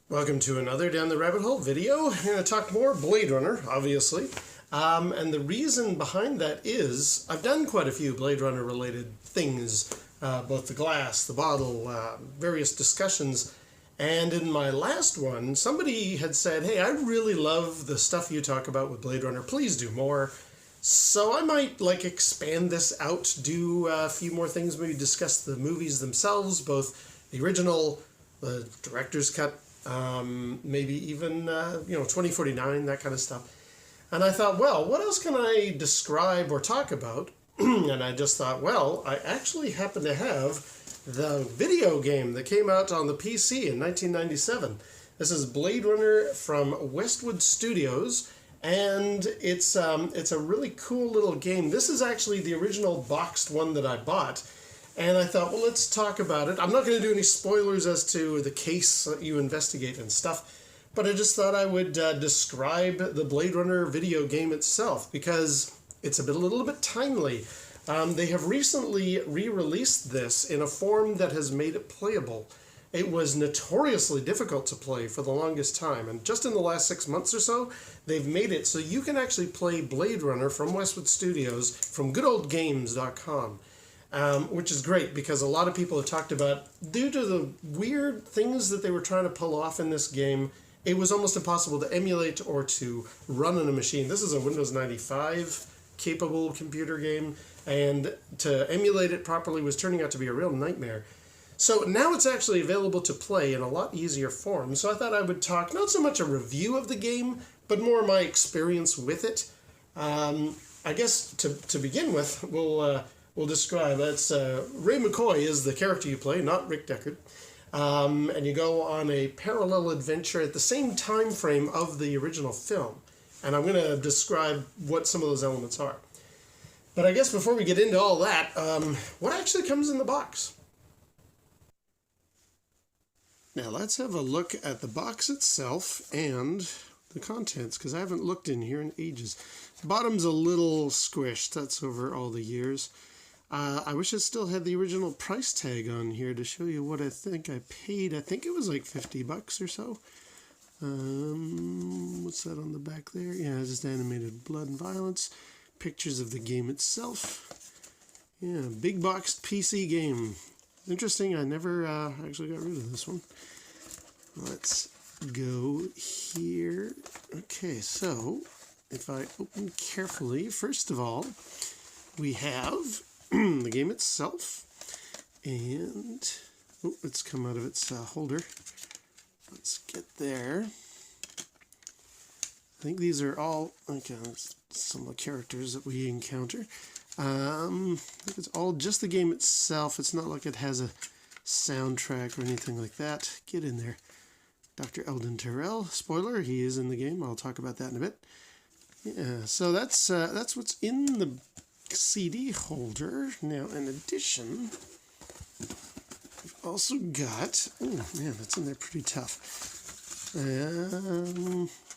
Welcome to another Down the Rabbit Hole video. I'm going to talk more Blade Runner, obviously. And the reason behind that is I've done quite a few Blade Runner related things, both the glass, the bottle, various discussions. And in my last one, somebody had said, hey, I really love the stuff you talk about with Blade Runner. Please do more. So I might expand this out, do a few more things, maybe discuss the movies themselves, both the original, the director's cut, maybe even 2049, that kind of stuff. And I thought, well, what else can I describe or talk about? And I just thought, well, I actually happen to have the video game that came out on the PC in 1997. This is Blade Runner from Westwood Studios, and it's a really cool little game. This is actually the original boxed one that I bought. And I thought, well, let's talk about it. I'm not going to do any spoilers as to the case that you investigate and stuff, but I just thought I would describe the Blade Runner video game itself because it's a little bit timely. They have recently re-released this in a form that has made it playable. It was notoriously difficult to play for the longest time, and just in the last 6 months or so, they've made it so you can actually play Blade Runner from Westwood Studios from goodoldgames.com. Which is great because a lot of people have talked about, due to the weird things that they were trying to pull off in this game, it was almost impossible to emulate or to run on a machine. This is a Windows 95 capable computer game, and to emulate it properly was turning out to be a real nightmare. So now it's actually available to play in a lot easier form. So I thought I would talk not so much a review of the game, but more my experience with it. I guess to begin with, we'll describe. That's Ray McCoy is the character you play, not Rick Deckard. And you go on a parallel adventure at the same time frame of the original film. And I'm going to describe what some of those elements are. But I guess before we get into all that, what actually comes in the box? Now let's have a look at the box itself and the contents, because I haven't looked in here in ages. The bottom's a little squished. That's over all the years. I wish it still had the original price tag on here to show you what I think I paid. I think it was like $50 or so. What's that on the back there? Yeah, just animated blood and violence. Pictures of the game itself. Yeah, big boxed PC game. Interesting, I never actually got rid of this one. Let's go here. Okay, so if I open carefully, first of all, we have the game itself, and it's come out of its holder. Let's get there. I think these are all some of the characters that we encounter. I think it's all just the game itself. It's not like it has a soundtrack or anything like that. Get in there. Dr. Eldon Terrell, spoiler, he is in the game. I'll talk about that in a bit. Yeah, so that's what's in the CD holder. Now, in addition, we've also got, oh man, that's in there pretty tough.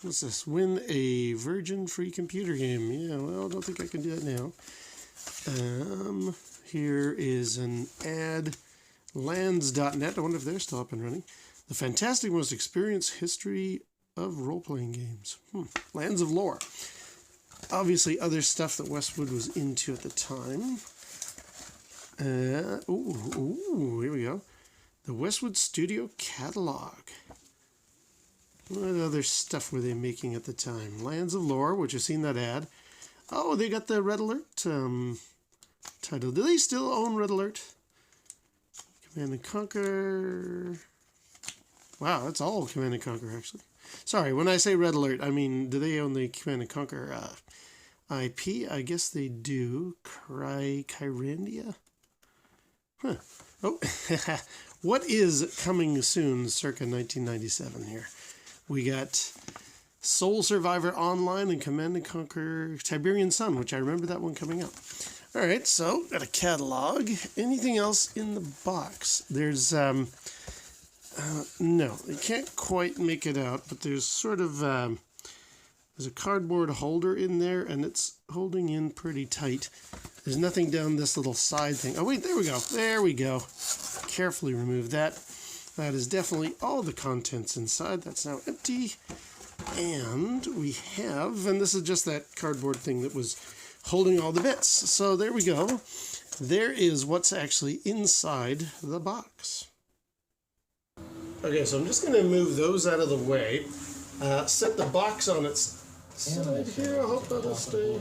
What's this? Win a Virgin-free computer game. Yeah, well, I don't think I can do that now. Here is an ad, lands.net. I wonder if they're still up and running. The fantastic, most experienced history of role-playing games. Lands of Lore. Obviously, other stuff that Westwood was into at the time. Here we go. The Westwood Studio Catalog. What other stuff were they making at the time? Lands of Lore, which you've seen that ad. Oh, they got the Red Alert title. Do they still own Red Alert? Command & Conquer. Wow, that's all Command & Conquer, actually. Sorry, when I say Red Alert, I mean, do they own the Command & Conquer IP? I guess they do. Kyrandia? Huh. Oh, what is coming soon circa 1997 here? We got Soul Survivor Online and Command & Conquer Tiberian Sun, which I remember that one coming up. All right, so got a catalog. Anything else in the box? There's, no, you can't quite make it out, but there's sort of, there's a cardboard holder in there, and it's holding in pretty tight. There's nothing down this little side thing. Oh, wait, there we go. There we go. Carefully remove that. That is definitely all the contents inside. That's now empty. And we have, and this is just that cardboard thing that was holding all the bits. So there we go. There is what's actually inside the box. Okay, so I'm just going to move those out of the way. Set the box on its side here. I hope that'll stay.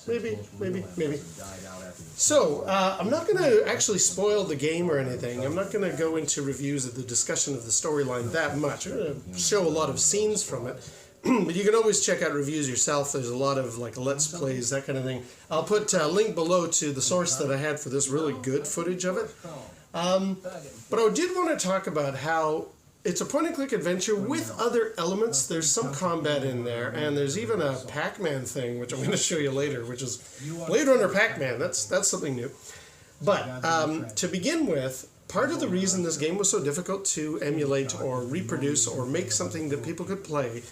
Maybe. So, I'm not going to actually spoil the game or anything. I'm not going to go into reviews of the discussion of the storyline that much. I'm going to show a lot of scenes from it. But you can always check out reviews yourself. There's a lot of like Let's Plays, that kind of thing. I'll put a link below to the source that I had for this really good footage of it. But I did want to talk about how it's a point-and-click adventure with other elements. There's some combat in there, and there's even a Pac-Man thing, which I'm going to show you later, which is Blade Runner Pac-Man. That's something new. But to begin with, part of the reason this game was so difficult to emulate or reproduce or make something that people could play,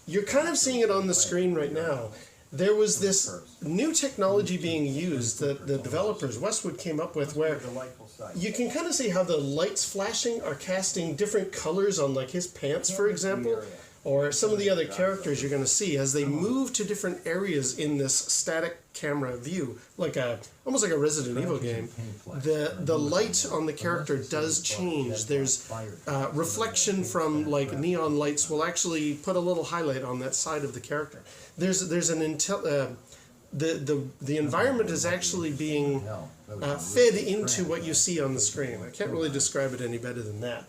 you're kind of seeing it on the screen right now. There was this new technology being used that the developers, Westwood, came up with where you can kind of see how the lights flashing are casting different colors on like his pants, for example, or some of the other characters you're going to see as they move to different areas in this static camera view, like almost like a Resident Evil game. The light on the character does change. There's reflection from like neon lights will actually put a little highlight on that side of the character. There's an the environment is actually being fed into what you see on the screen. I can't really describe it any better than that.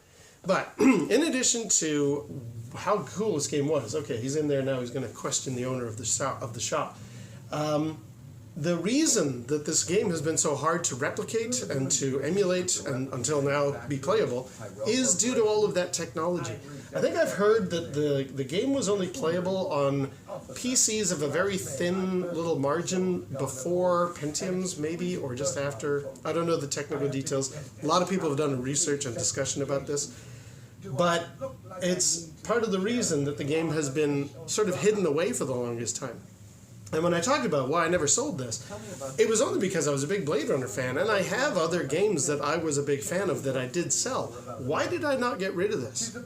But in addition to how cool this game was, okay, he's in there now. He's going to question the owner of the shop. The reason that this game has been so hard to replicate and to emulate and until now be playable is due to all of that technology. I think I've heard that the game was only playable on PCs of a very thin little margin before Pentiums, maybe, or just after. I don't know the technical details. A lot of people have done research and discussion about this. But it's part of the reason that the game has been sort of hidden away for the longest time. And when I talked about why I never sold this, it was only because I was a big Blade Runner fan, and I have other games that I was a big fan of that I did sell. Why did I not get rid of this?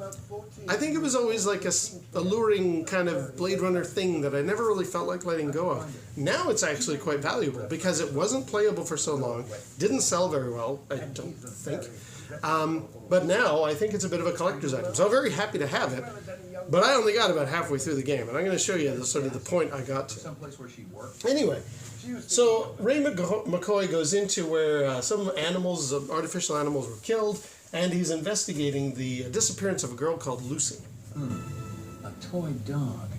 I think it was always like a alluring kind of Blade Runner thing that I never really felt like letting go of. Now it's actually quite valuable because it wasn't playable for so long, didn't sell very well, I don't think. But now I think it's a bit of a collector's item. So I'm very happy to have it. But I only got about halfway through the game, and I'm going to show you sort of the point I got to. Anyway, so Ray McCoy goes into where some animals, artificial animals, were killed, and he's investigating the disappearance of a girl called Lucy. A toy dog.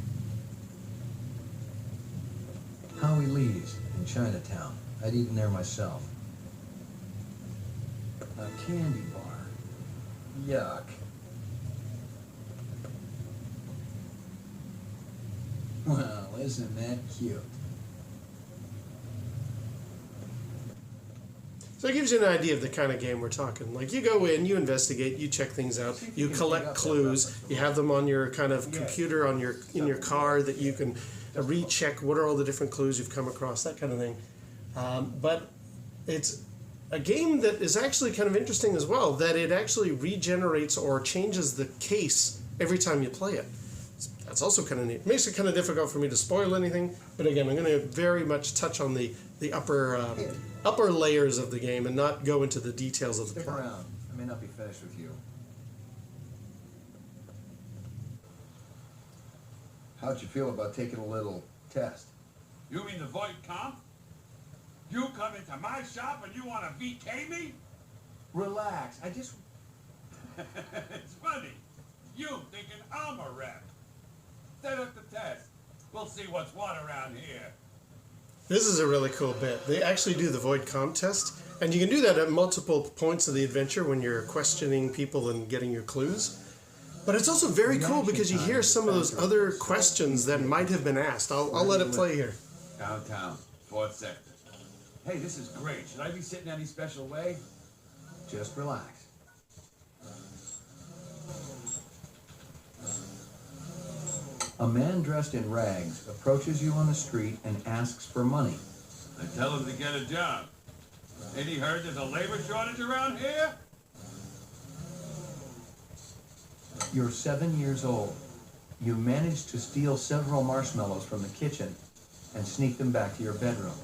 Howie Lee's in Chinatown. I'd eaten there myself. A candy bar. Yuck. Well, isn't that cute? So it gives you an idea of the kind of game we're talking. Like, you go in, you investigate, you check things out, you collect clues, you have them on your kind of computer in your car that you can recheck what are all the different clues you've come across, that kind of thing. But it's a game that is actually kind of interesting as well, that it actually regenerates or changes the case every time you play it. That's also kind of neat. It makes it kind of difficult for me to spoil anything, but again, I'm going to very much touch on the upper layers of the game and not go into the details of the plot. Stick around. I may not be finished with you. How'd you feel about taking a little test? You mean the Voight-Kampff? You come into my shop and you want to VK me? Relax. I just... It's funny. You thinking I'm a rep. Set up the test. We'll see what's what around here. This is a really cool bit. They actually do the Voight-Kampff test, and you can do that at multiple points of the adventure when you're questioning people and getting your clues. But it's also very cool because you hear some of those other questions that might have been asked. I'll let it play here. Downtown, 4th sector. Hey, this is great. Should I be sitting any special way? Just relax. A man dressed in rags approaches you on the street and asks for money. I tell him to get a job. Ain't he heard there's a labor shortage around here? You're 7 years old. You manage to steal several marshmallows from the kitchen and sneak them back to your bedroom.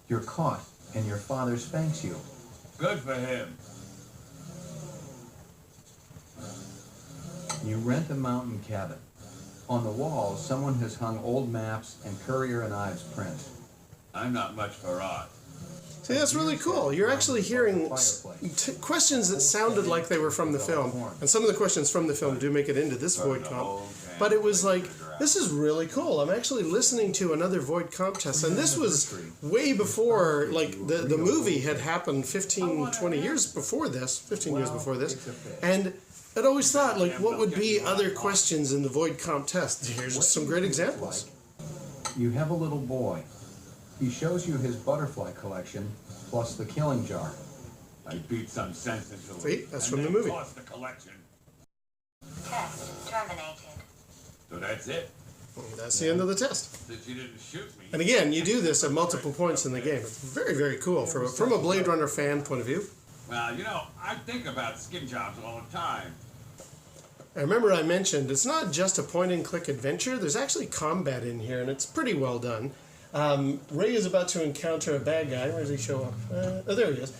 You're caught, and your father spanks you. Good for him. You rent a mountain cabin. On the walls, someone has hung old maps and Currier and Ives prints. I'm not much for art. See, that's really cool. You're actually hearing questions that sounded like they were from the film. And some of the questions from the film do make it into this Voight-Kampff. But it was like, this is really cool. I'm actually listening to another Voight-Kampff test. And this was way before, like, the movie had happened 15, 20 years before this. 15 years before this. And I'd always thought, like, what would be other questions in the Voight-Kampff test? Here's just some great examples. You have a little boy. He shows you his butterfly collection, plus the killing jar. I beat some sense into it. See, that's from and the then movie. Lost the collection. Test terminated. So that's it. That's the end of the test. Since you didn't shoot me. And again, you do this at multiple points in the game. It's very, very cool from a Blade Runner fan point of view. Well, you know, I think about skin jobs all the time. I remember I mentioned it's not just a point-and-click adventure. There's actually combat in here, and it's pretty well done. Ray is about to encounter a bad guy. Where does he show up? Oh, there he is.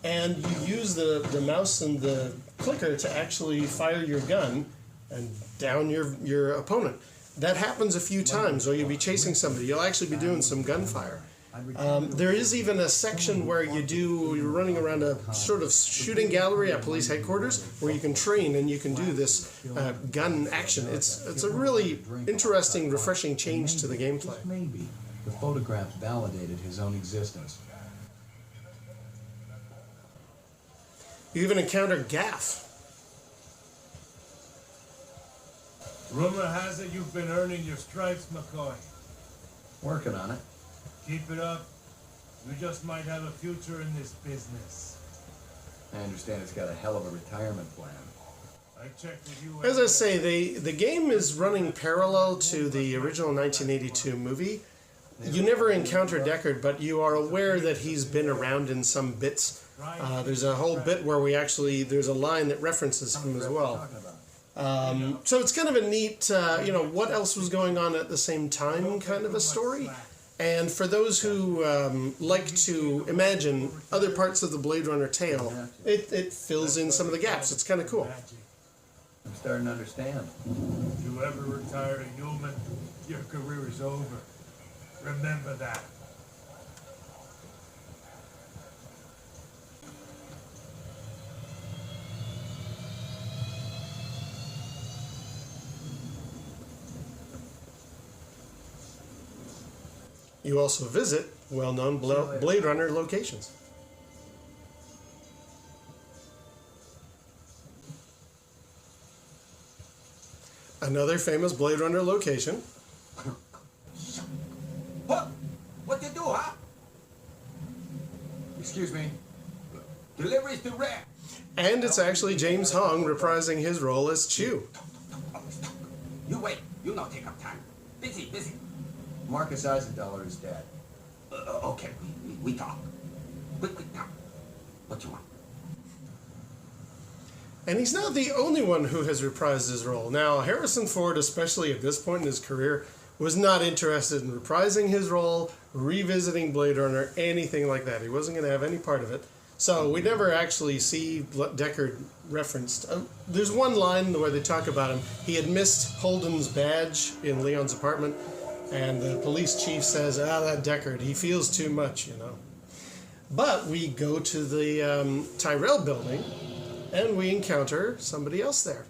And you use the mouse and the clicker to actually fire your gun and down your opponent. That happens a few times, or you'll be chasing somebody. You'll actually be doing some gunfire. There is even a section where you're running around a sort of shooting gallery at police headquarters where you can train and you can do this gun action. It's a really interesting, refreshing change to the gameplay. Maybe the photograph validated his own existence. You even encounter Gaff. Rumor has it you've been earning your stripes, McCoy. Working on it. Keep it up. You just might have a future in this business. I understand it's got a hell of a retirement plan. I checked with you. As I say, the game is running parallel to the original 1982 movie. You never encounter Deckard, but you are aware that he's been around in some bits. There's a whole bit where there's a line that references him as well. So it's kind of a neat, what else was going on at the same time kind of a story. And for those who like to imagine other parts of the Blade Runner tale, it fills in some of the gaps. It's kind of cool. I'm starting to understand. If you ever retire a human, your career is over. Remember that. You also visit well-known Blade Runner locations. Another famous Blade Runner location. What you do, huh? Excuse me. Deliveries to Red. And it's actually James Hong reprising his role as Chew. You wait. You not take up time. Busy. Marcus Eisendaler is dead. Okay, we talk. Quick now. What you want? And he's not the only one who has reprised his role. Now, Harrison Ford, especially at this point in his career, was not interested in reprising his role, revisiting Blade Runner, anything like that. He wasn't going to have any part of it. So we never actually see Deckard referenced. There's one line where they talk about him. He had missed Holden's badge in Leon's apartment, and the police chief says, that Deckard, he feels too much, But we go to the Tyrell building, and we encounter somebody else there.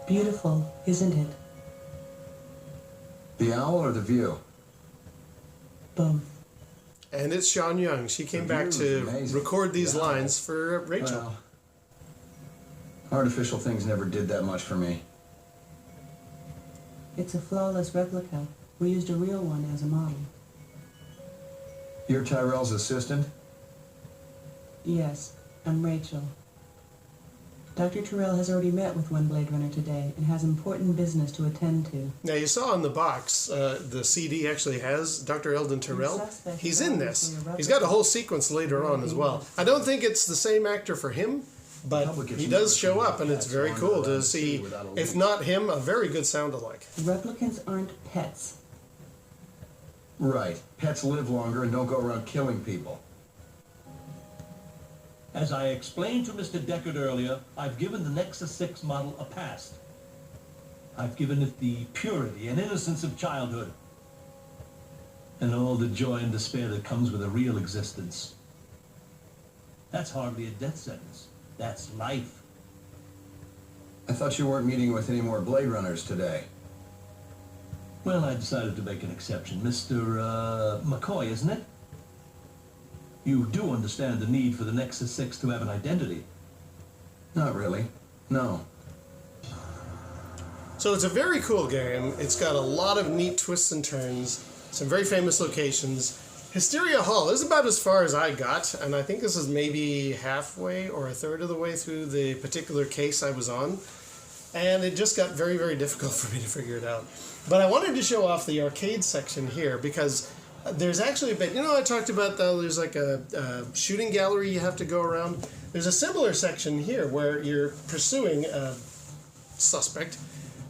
Beautiful, isn't it? The owl or the view? Both. And it's Sean Young. She came back to record these lines for Rachel. Well, artificial things never did that much for me. It's a flawless replica. We used a real one as a model. You're Tyrell's assistant? Yes. I'm Rachel. Dr. Terrell has already met with one Blade Runner today and has important business to attend to. Now, you saw on the box, the CD actually has Dr. Eldon Terrell. He's in this. He's got a whole sequence later on as well. I don't think it's the same actor for him, but he does show up, and it's very cool to see, if not him, a very good sound-alike. Replicants aren't pets. Right. Pets live longer and don't go around killing people. As I explained to Mr. Deckard earlier, I've given the Nexus 6 model a past. I've given it the purity and innocence of childhood, and all the joy and despair that comes with a real existence. That's hardly a death sentence. That's life. I thought you weren't meeting with any more Blade Runners today. Well, I decided to make an exception. Mr. McCoy, isn't it? You do understand the need for the Nexus 6 to have an identity. Not really. No. So it's a very cool game. It's got a lot of neat twists and turns, some very famous locations. Hysteria Hall is about as far as I got, and I think this is maybe halfway or a third of the way through the particular case I was on. And it just got very, very difficult for me to figure it out. But I wanted to show off the arcade section here because there's actually a bit, I talked about there's like a shooting gallery you have to go around. There's a similar section here where you're pursuing a suspect.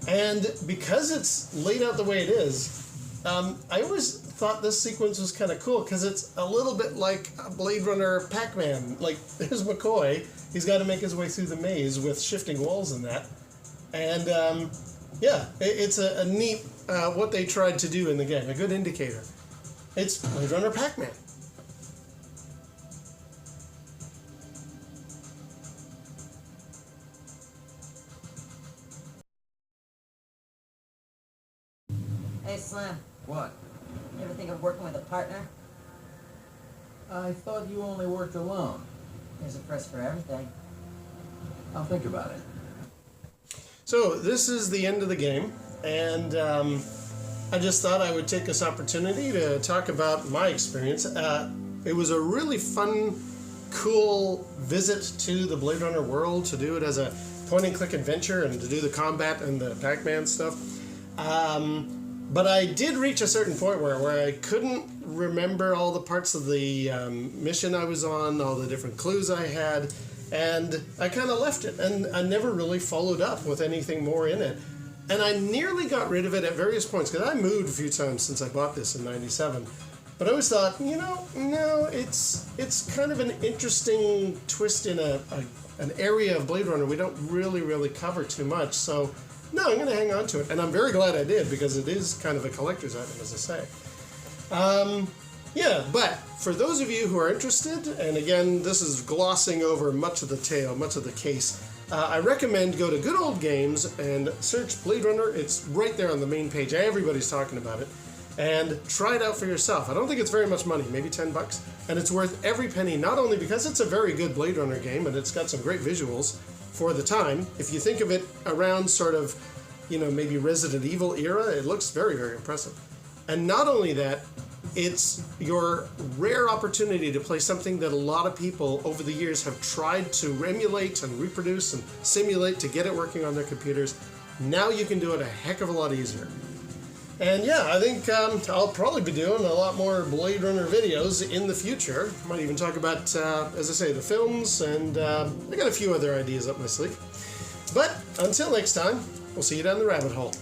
And because it's laid out the way it is, I always thought this sequence was kind of cool because it's a little bit like a Blade Runner Pac-Man. Like, there's McCoy. He's got to make his way through the maze with shifting walls and that. And, yeah, it's a neat, what they tried to do in the game, a good indicator. It's Blade Runner Pac-Man. Hey, Slim. What? You ever think of working with a partner? I thought you only worked alone. There's a first for everything. I'll think about it. So this is the end of the game, and I just thought I would take this opportunity to talk about my experience. It was a really fun, cool visit to the Blade Runner world, to do it as a point-and-click adventure and to do the combat and the Pac-Man stuff. But I did reach a certain point where I couldn't remember all the parts of the mission I was on, all the different clues I had, and I kind of left it, and I never really followed up with anything more in it. And I nearly got rid of it at various points, because I moved a few times since I bought this in '97. But I always thought, no, it's kind of an interesting twist in an area of Blade Runner we don't really cover too much. So, no, I'm going to hang on to it. And I'm very glad I did, because it is kind of a collector's item, as I say. Yeah, but for those of you who are interested, and again, this is glossing over much of the tale, much of the case, I recommend go to Good Old Games and search Blade Runner. It's right there on the main page. Everybody's talking about it. And try it out for yourself. I don't think it's very much money, maybe $10. And it's worth every penny, not only because it's a very good Blade Runner game and it's got some great visuals for the time. If you think of it around sort of, maybe Resident Evil era, it looks very, very impressive. And not only that, it's your rare opportunity to play something that a lot of people over the years have tried to emulate and reproduce and simulate to get it working on their computers. Now you can do it a heck of a lot easier. And yeah, I think I'll probably be doing a lot more Blade Runner videos in the future. Might even talk about, as I say, the films, and I got a few other ideas up my sleeve. But until next time, we'll see you down the rabbit hole.